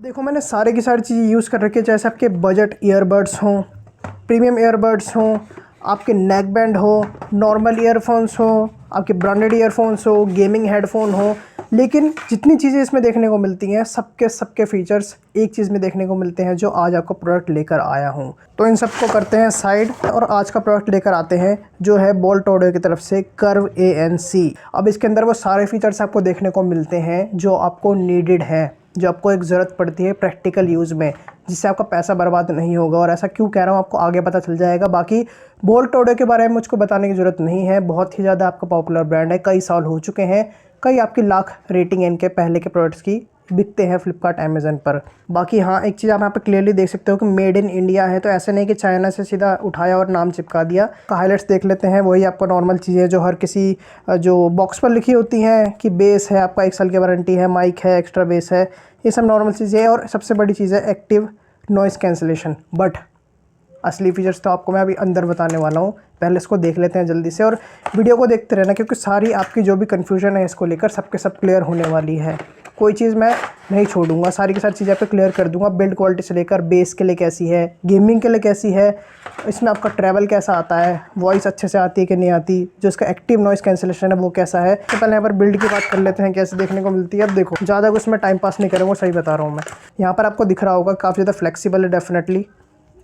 देखो मैंने सारे की सारी चीज़ें यूज़ कर रखी है, जैसे आपके बजट ईयरबड्स हों, प्रीमियम ईयरबड्स हों, आपके नेक बैंड हो, नॉर्मल ईयरफोन्स हो, आपके ब्रांडेड ईयरफोन्स हो, गेमिंग हेडफोन हो। लेकिन जितनी चीज़ें इसमें देखने को मिलती हैं सबके सबके फ़ीचर्स एक चीज़ में देखने को मिलते हैं, जो आज आपको प्रोडक्ट लेकर आया हूँ। तो इन सबको करते हैं साइड और आज का प्रोडक्ट लेकर आते हैं जो है बोल्ट ऑडियो की तरफ से कर्व ANC। अब इसके अंदर वो सारे फीचर्स आपको देखने को मिलते हैं जो आपको नीडेड है, जो आपको एक ज़रूरत पड़ती है प्रैक्टिकल यूज़ में, जिससे आपका पैसा बर्बाद नहीं होगा। और ऐसा क्यों कह रहा हूँ आपको आगे पता चल जाएगा। बाकी बोल्ट ऑडियो के बारे में मुझको बताने की ज़रूरत नहीं है, बहुत ही ज़्यादा आपका पॉपुलर ब्रांड है, कई साल हो चुके हैं, कई आपकी लाख रेटिंग है इनके पहले के प्रोडक्ट्स की, बिकते हैं फ्लिपकार्ट अमेज़न पर। बाकी हाँ, एक चीज़ आप यहाँ पर क्लियरली देख सकते हो कि मेड इन इंडिया है, तो ऐसे नहीं कि चाइना से सीधा उठाया और नाम चिपका दिया। हाइलाइट्स देख लेते हैं, वही आपको नॉर्मल चीज़ें जो हर किसी जो बॉक्स पर लिखी होती हैं कि बेस है आपका 1 साल की वारंटी है, माइक है, एक्स्ट्रा बेस है, ये सब नॉर्मल चीज़ें हैं। और सबसे बड़ी चीज़ है एक्टिव नॉइज़ कैंसिलेशन। बट असली फीचर्स तो आपको मैं अभी अंदर बताने वाला हूँ, पहले इसको देख लेते हैं जल्दी से। और वीडियो को देखते रहना, क्योंकि सारी आपकी जो भी कन्फ्यूजन है इसको लेकर सबके सब क्लियर होने वाली है। कोई चीज़ मैं नहीं छोड़ूंगा, सारी की सारी चीज़ें आपको क्लियर कर दूंगा। बिल्ड क्वालिटी से लेकर बेस के लिए कैसी है, गेमिंग के लिए कैसी है, इसमें आपका ट्रैवल कैसा आता है, वॉइस अच्छे से आती है कि नहीं आती, जो इसका एक्टिव नॉइज़ कैंसिलेशन है वो कैसा है। तो पहले यहाँ पर बिल्ड की बात कर लेते हैं, कैसे देखने को मिलती है। अब देखो, ज़्यादा कुछ मैं टाइम पास नहीं करूँगा, सही बता रहा हूँ मैं। यहाँ पर आपको दिख रहा होगा काफ़ी ज़्यादा फ्लेक्सिबल है, डेफिनेटली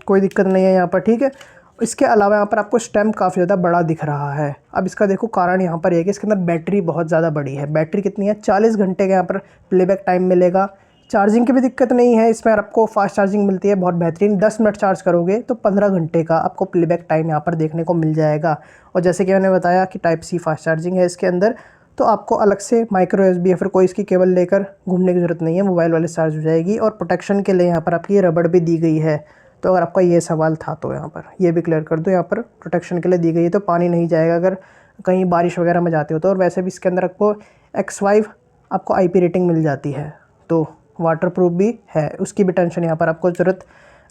कोई दिक्कत नहीं है यहाँ पर, ठीक है। इसके अलावा यहाँ पर आपको स्टेम काफ़ी ज़्यादा बड़ा दिख रहा है। अब इसका देखो कारण यहाँ पर ये है कि इसके अंदर बैटरी बहुत ज़्यादा बड़ी है। बैटरी कितनी है, 40 घंटे का यहाँ पर प्लेबैक टाइम मिलेगा। चार्जिंग की भी दिक्कत नहीं है, इसमें आपको फास्ट चार्जिंग मिलती है, बहुत बेहतरीन। 10 मिनट चार्ज करोगे तो 15 घंटे का आपको प्लेबैक टाइम यहाँ पर देखने को मिल जाएगा। और जैसे कि मैंने बताया कि टाइप C फास्ट चार्जिंग है इसके अंदर, तो आपको अलग से माइक्रो USB या फिर कोई इसकी केबल लेकर घूमने की ज़रूरत नहीं है, मोबाइल वाले चार्ज हो जाएगी। और प्रोटेक्शन के लिए यहाँ पर आपकी रबड़ भी दी गई है। तो अगर आपका ये सवाल था तो यहाँ पर ये भी क्लियर कर दो, यहाँ पर प्रोटेक्शन के लिए दी गई है, तो पानी नहीं जाएगा अगर कहीं बारिश वगैरह में जाते हो तो। और वैसे भी इसके अंदर आपको X5 आपको IP रेटिंग मिल जाती है, तो वाटर प्रूफ भी है, उसकी भी टेंशन यहाँ पर आपको ज़रूरत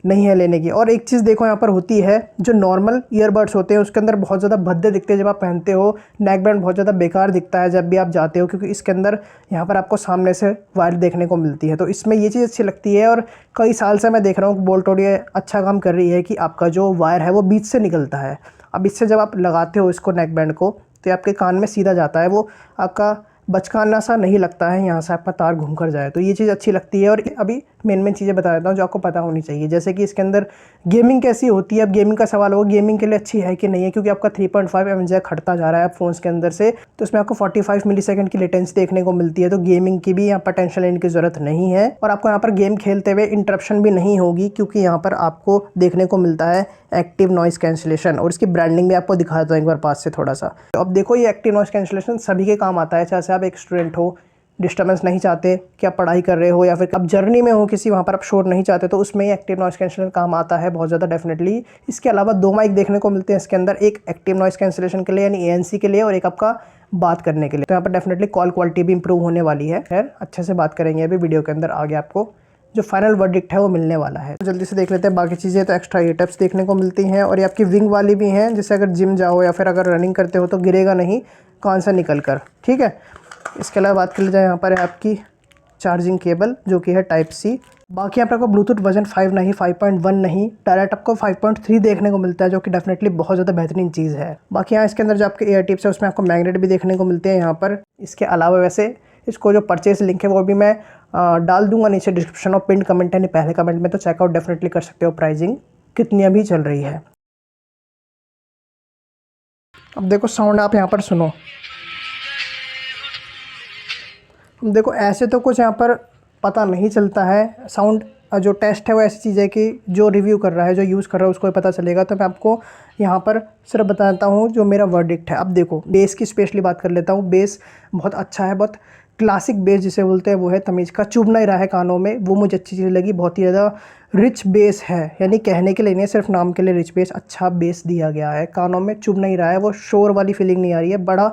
नहीं है लेने की। और एक चीज़ देखो यहाँ पर होती है, जो नॉर्मल ईयरबड्स होते हैं उसके अंदर बहुत ज़्यादा भद्दे दिखते हैं जब आप पहनते हो, नेक बैंड बहुत ज़्यादा बेकार दिखता है जब भी आप जाते हो, क्योंकि इसके अंदर यहाँ पर आपको सामने से वायर देखने को मिलती है। तो इसमें ये चीज़ अच्छी लगती है। और कई साल से मैं देख रहा हूँ कि बोल्ट ऑडियो अच्छा काम कर रही है कि आपका जो वायर है वो बीच से निकलता है। अब इससे जब आप लगाते हो इसको नेक बैंड को, तो आपके कान में सीधा जाता है, वो आपका बचकाना सा नहीं लगता है यहाँ से आपका तार घूम कर जाए, तो ये चीज़ अच्छी लगती है। और अभी मेन चीज़ें बता देता हूँ जो आपको पता होनी चाहिए, जैसे कि इसके अंदर गेमिंग कैसी होती है। अब गेमिंग का सवाल होगा गेमिंग के लिए अच्छी है कि नहीं है, क्योंकि आपका 3.5 mm जैक हटता जा रहा है फ़ोन्स के अंदर से, तो इसमें आपको 45 मिलीसेकंड की लेटेंसी देखने को मिलती है। तो गेमिंग की भी यहाँ पर टेंशन लेने की ज़रूरत नहीं है। और आपको यहाँ पर गेम खेलते हुए इंटरप्शन भी नहीं होगी, क्योंकि यहाँ पर आपको देखने को मिलता है एक्टिव नॉइज़ कैंसिलेशन। और इसकी ब्रांडिंग भी आपको दिखा देता हूँ एक बार पास से थोड़ा सा। तो अब देखो, ये एक्टिव नॉइज़ कैंसिलेशन सभी के काम आता है, चाहे आप एक स्टूडेंट हो, डिस्टर्बेंस नहीं चाहते कि आप पढ़ाई कर रहे हो, या फिर आप जर्नी में हो किसी, वहाँ पर आप शोर नहीं चाहते, तो उसमें ही एक्टिव नॉइज़ कैंसिलेशन काम आता है बहुत ज़्यादा, डेफिनेटली। इसके अलावा 2 माइक देखने को मिलते हैं इसके अंदर, एक एक्टिव नॉइज़ कैंसिलेशन के लिए यानी ANC के लिए, और एक आपका बात करने के लिए। तो यहाँ पर डेफिनेटली कॉल क्वालिटी भी इंप्रूव होने वाली है। खैर अच्छे से बात करेंगे अभी वीडियो के अंदर, आगे आपको जो फाइनल वर्डिक्ट है वो मिलने वाला है। तो जल्दी से देख लेते हैं बाकी चीज़ें। तो एक्स्ट्रा ये टिप्स देखने को मिलती हैं, और ये आपकी विंग वाली भी हैं, जिससे अगर जिम जाओ या फिर अगर रनिंग करते हो तो गिरेगा नहीं कान से निकल कर, ठीक है। इसके अलावा बात कर ली जाए, यहाँ पर है आपकी चार्जिंग केबल जो कि है टाइप C। बाकी यहाँ पर आपको ब्लूटूथ वर्जन 5 नहीं, 5.1 नहीं, डायरेक्ट आपको 5.3 देखने को मिलता है, जो कि डेफिनेटली बहुत ज़्यादा बेहतरीन चीज़ है। बाकी यहाँ इसके अंदर जो आपके एयर टिप्स है उसमें आपको मैग्नेट भी देखने को मिलते हैं यहाँ पर। इसके अलावा वैसे इसको जो परचेज लिंक है वो भी मैं डाल दूंगा नीचे डिस्क्रिप्शन और पिन कमेंट यानी पहले कमेंट में, तो चेकआउट डेफिनेटली कर सकते हो प्राइसिंग कितनी अभी चल रही है। अब देखो साउंड आप यहाँ पर सुनो, देखो ऐसे तो कुछ यहाँ पर पता नहीं चलता है। साउंड जो टेस्ट है वो ऐसी चीज़ है कि जो रिव्यू कर रहा है, जो यूज़ कर रहा है उसको ही पता चलेगा। तो मैं आपको यहाँ पर सिर्फ बताता हूँ जो मेरा वर्डिक्ट है। अब देखो, बेस की स्पेशली बात कर लेता हूँ। बेस बहुत अच्छा है, बहुत क्लासिक बेस जिसे बोलते हैं वो है तमीज़ का, चुभ नहीं रहा है कानों में, वो मुझे अच्छी चीज़ लगी। बहुत ही ज़्यादा रिच बेस है, यानी कहने के लिए नहीं, सिर्फ नाम के लिए रिच बेस, अच्छा बेस दिया गया है, कानों में चुभ नहीं रहा है, वो शोर वाली फीलिंग नहीं आ रही है, बड़ा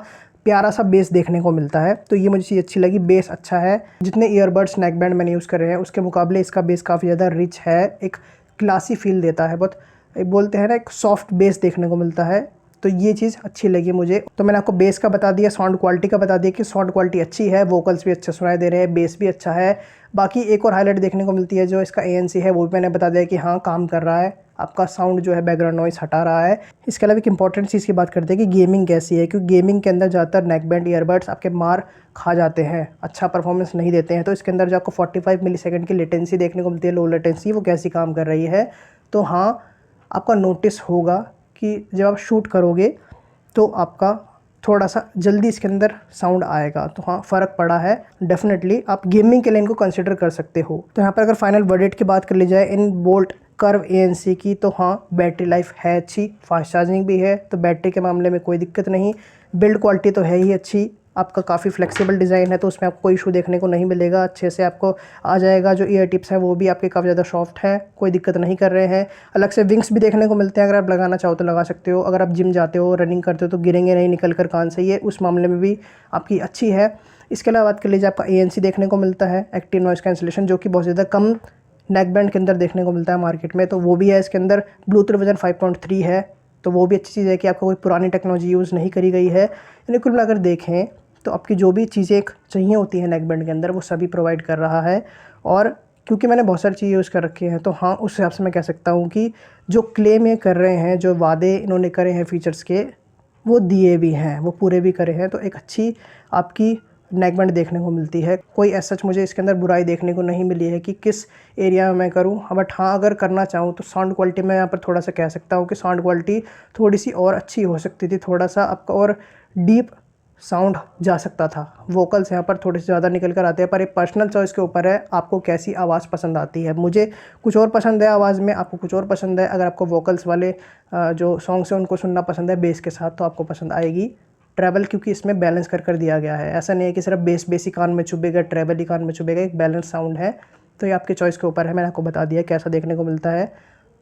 प्यारा सा बेस देखने को मिलता है। तो ये मुझे चीज़ अच्छी लगी, बेस अच्छा है। जितने ईयरबड्स नेक बैंड मैंने यूज़ करे हैं उसके मुकाबले इसका बेस काफ़ी ज़्यादा रिच है, एक क्लासी फील देता है, बहुत बोलते हैं ना, एक सॉफ्ट बेस देखने को मिलता है। तो ये चीज़ अच्छी लगी मुझे। तो मैंने आपको बेस का बता दिया, साउंड क्वालिटी का बता दिया कि साउंड क्वालिटी अच्छी है, वोकल्स भी अच्छे सुनाई दे रहे हैं, बेस भी अच्छा है। बाकी एक और हाईलाइट देखने को मिलती है जो इसका ANC है, वो भी मैंने बता दिया कि हाँ काम कर रहा है, आपका साउंड जो है बैकग्राउंड नॉइस हटा रहा है। इसके अलावा एक इंपॉर्टेंट चीज़ की बात करते हैं कि गेमिंग कैसी है, क्योंकि गेमिंग के अंदर ज़्यादातर नेकबैंड ईयरबड्स आपके मार खा जाते हैं, अच्छा परफॉर्मेंस नहीं देते हैं। तो इसके अंदर जो आपको 45 मिलीसेकंड की लेटेंसी देखने को मिलती है, लो लेटेंसी, वो कैसी काम कर रही है। तो हाँ, आपका नोटिस होगा कि जब आप शूट करोगे तो आपका थोड़ा सा जल्दी इसके अंदर साउंड आएगा। तो हाँ, फ़र्क पड़ा है डेफिनेटली। आप गेमिंग के लिए इनको कंसिडर कर सकते हो। तो यहाँ पर अगर फाइनल वर्डिक्ट की बात कर ली जाए इन बोल्ट कर्व ANC की, तो हाँ, बैटरी लाइफ है अच्छी, फास्ट चार्जिंग भी है, तो बैटरी के मामले में कोई दिक्कत नहीं। बिल्ड क्वालिटी तो है ही अच्छी, आपका काफ़ी फ्लेक्सिबल डिज़ाइन है, तो उसमें आपको कोई इशू देखने को नहीं मिलेगा, अच्छे से आपको आ जाएगा। जो ईयर टिप्स हैं वो भी आपके काफ़ी ज़्यादा सॉफ्ट है, कोई दिक्कत नहीं कर रहे हैं। अलग से विंग्स भी देखने को मिलते हैं, अगर आप लगाना चाहो तो लगा सकते हो। अगर आप जिम जाते हो, रनिंग करते हो तो गिरेंगे नहीं निकल कर कान से, ये उस मामले में भी आपकी अच्छी है। इसके अलावा बात कर लीजिए, आपका ANC देखने को मिलता है, एक्टिव नॉइस कैंसिलेशन, जो कि बहुत ज़्यादा कम नेकबैंड के अंदर देखने को मिलता है मार्केट में, तो वो भी है इसके अंदर। ब्लूटूथ वर्जन 5.3 है, तो वो भी अच्छी चीज़ है कि आपको कोई पुरानी टेक्नोलॉजी यूज़ नहीं करी गई है। यानी कुल मिलाकर देखें तो आपकी जो भी चीज़ें चाहिए होती हैं नेकबैंड के अंदर, वो सभी प्रोवाइड कर रहा है। और क्योंकि मैंने बहुत सारी चीज़ें यूज़ कर रखी हैं, तो हाँ, उस हिसाब से मैं कह सकता हूँ कि जो क्लेम ये कर रहे हैं, जो वादे इन्होंने करे हैं फ़ीचर्स के, वो दिए भी हैं, वो पूरे भी करे हैं। तो एक अच्छी आपकी नेकबैंड देखने को मिलती है। कोई ऐसा सच मुझे इसके अंदर बुराई देखने को नहीं मिली है कि किस एरिया में मैं करूँ। बट हाँ, अगर करना चाहूँ तो साउंड क्वालिटी में यहाँ पर थोड़ा सा कह सकता हूँ कि साउंड क्वालिटी थोड़ी सी और अच्छी हो सकती थी, थोड़ा सा आपका और डीप साउंड जा सकता था। वोकल्स यहाँ पर थोड़े से ज़्यादा निकल कर आते हैं, पर ये पर्सनल चॉइस के ऊपर है, आपको कैसी आवाज़ पसंद आती है। मुझे कुछ और पसंद है आवाज़ में, आपको कुछ और पसंद है। अगर आपको वोकल्स वाले जो सॉन्ग्स हैं उनको सुनना पसंद है बेस के साथ, तो आपको पसंद आएगी ट्रैवल, क्योंकि इसमें बैलेंस कर दिया गया है। ऐसा नहीं है कि सिर्फ बेस ही कान में चुभेगा, ट्रैवल ही कान में चुभेगा, एक बैलेंस साउंड है। तो ये आपके चॉइस के ऊपर है, मैंने आपको बता दिया कैसा देखने को मिलता है।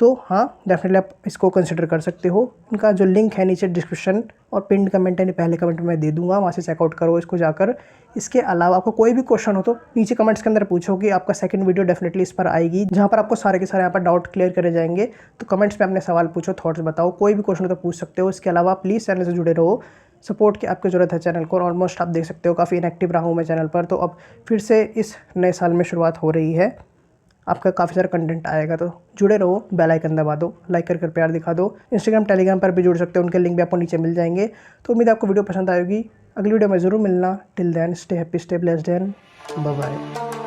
तो हाँ, डेफिनेटली आप इसको कंसिडर कर सकते हो। इनका जो लिंक है नीचे डिस्क्रिप्शन और पिन कमेंट है, पहले कमेंट में मैं दे दूंगा, वहाँ से चेकआउट करो इसको जाकर। इसके अलावा आपको कोई भी क्वेश्चन हो तो नीचे कमेंट्स के अंदर पूछो, कि आपका सेकंड वीडियो डेफिनेटली इस पर आएगी, जहाँ पर आपको सारे के सारे यहाँ पर डाउट क्लियर करे जाएंगे। तो कमेंट्स में अपने सवाल पूछो, थॉट्स बताओ, कोई भी क्वेश्चन हो तो पूछ सकते हो। इसके अलावा प्लीज़ चैनल से जुड़े रहो, सपोर्ट की आपकी ज़रूरत है चैनल को। ऑलमोस्ट आप देख सकते हो काफ़ी इनएक्टिव रहा हूँ मैं चैनल पर, तो अब फिर से इस नए साल में शुरुआत हो रही है, आपका काफ़ी सारा कंटेंट आएगा, तो जुड़े रहो, बेल आइकन दबा दो, लाइक कर प्यार दिखा दो। इंस्टाग्राम टेलीग्राम पर भी जुड़ सकते हो, उनके लिंक भी आपको नीचे मिल जाएंगे। तो उम्मीद है आपको वीडियो पसंद आएगी, अगली वीडियो में ज़रूर मिलना। Till then stay happy, stay blessed and bye bye.